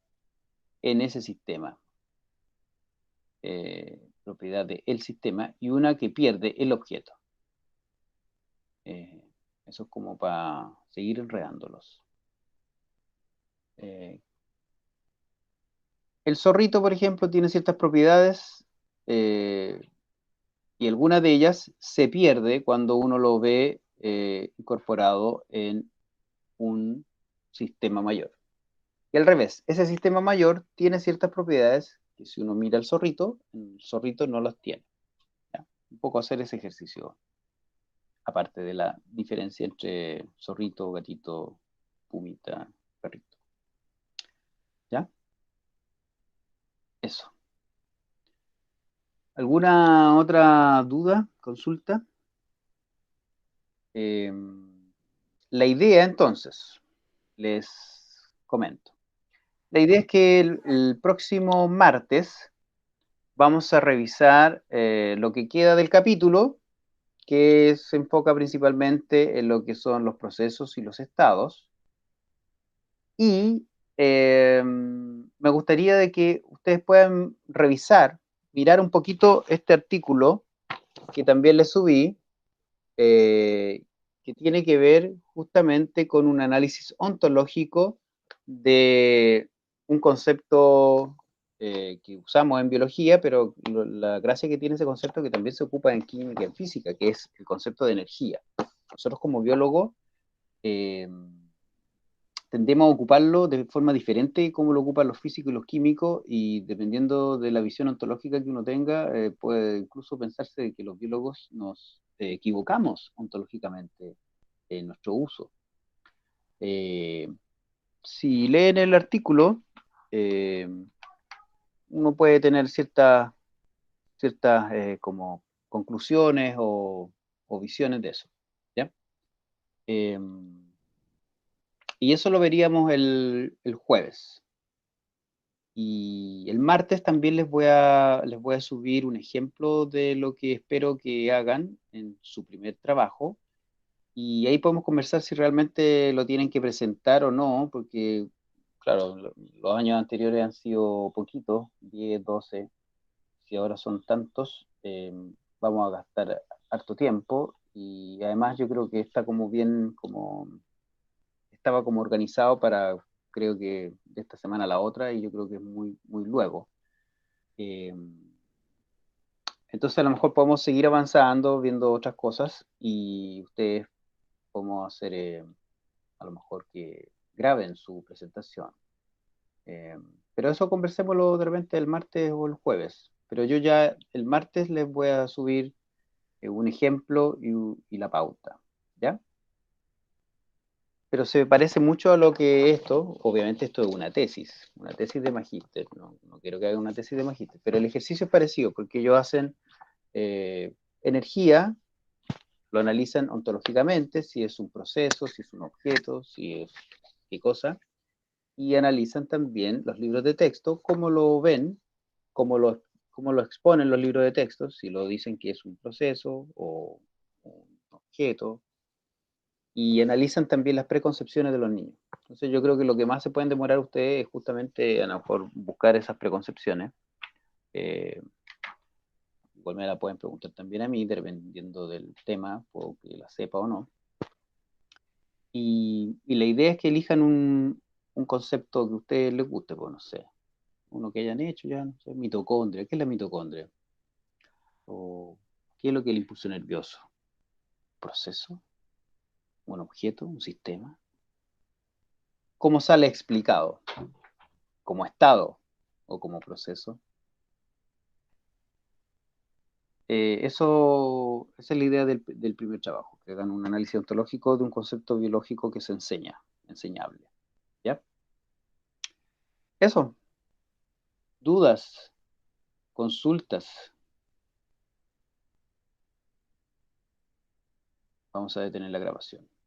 en ese sistema, propiedad del sistema, y una que pierde el objeto. Eso es como para seguir enredándolos. El zorrito, por ejemplo, tiene ciertas propiedades y alguna de ellas se pierde cuando uno lo ve incorporado en un sistema mayor. Y al revés, ese sistema mayor tiene ciertas propiedades que si uno mira al zorrito, el zorrito no las tiene. ¿Ya? Un poco hacer ese ejercicio, aparte de la diferencia entre zorrito, gatito, pumita, perrito. ¿Ya? Eso. ¿Alguna otra duda, consulta? La idea, entonces, les comento. La idea es que el próximo martes vamos a revisar lo que queda del capítulo, que se enfoca principalmente en lo que son los procesos y los estados. Y me gustaría de que ustedes puedan revisar, mirar un poquito este artículo que también les subí, que tiene que ver justamente con un análisis ontológico de un concepto que usamos en biología, pero la gracia que tiene ese concepto es que también se ocupa en química y en física, que es el concepto de energía. Nosotros como biólogos tendemos a ocuparlo de forma diferente como lo ocupan los físicos y los químicos, y dependiendo de la visión ontológica que uno tenga, puede incluso pensarse de que los biólogos nos equivocamos ontológicamente en nuestro uso. Si leen el artículo, eh, uno puede tener ciertas como conclusiones o visiones de eso, ¿ya? Y eso lo veríamos el jueves. Y el martes también les voy a subir un ejemplo de lo que espero que hagan en su primer trabajo. Y ahí podemos conversar si realmente lo tienen que presentar o no, porque, claro, los años anteriores han sido poquitos, 10, 12, si ahora son tantos, vamos a gastar harto tiempo. Y además yo creo que está como bien, estaba como organizado para, creo que de esta semana a la otra, y yo creo que es muy, muy luego. Eh, entonces a lo mejor podemos seguir avanzando, viendo otras cosas, y ustedes podemos hacer, a lo mejor que graben su presentación. Eh, pero eso conversémoslo de repente el martes o el jueves. Pero yo ya el martes les voy a subir un ejemplo y la pauta, ¿ya? Pero se parece mucho a lo que esto, obviamente esto es una tesis de magíster, no quiero que hagan una tesis de magíster, pero el ejercicio es parecido, porque ellos hacen energía, lo analizan ontológicamente, si es un proceso, si es un objeto, si es qué cosa, y analizan también los libros de texto, cómo lo ven, cómo lo exponen los libros de texto, si lo dicen que es un proceso o un objeto, y analizan también las preconcepciones de los niños. Entonces yo creo que lo que más se pueden demorar ustedes es justamente a lo mejor buscar esas preconcepciones. Igual me la pueden preguntar también a mí, dependiendo del tema, o que la sepa o no. Y la idea es que elijan un concepto que a ustedes les guste, pues no sé, uno que hayan hecho ya, no sé, mitocondria. ¿Qué es la mitocondria? ¿O qué es lo que es el impulso nervioso? ¿Proceso? ¿Un objeto? ¿Un sistema? ¿Cómo sale explicado? ¿Como estado o como proceso? Esa es la idea del primer trabajo, que hagan un análisis ontológico de un concepto biológico que se enseñable. ¿Ya? Eso. ¿Dudas? ¿Consultas? Vamos a detener la grabación.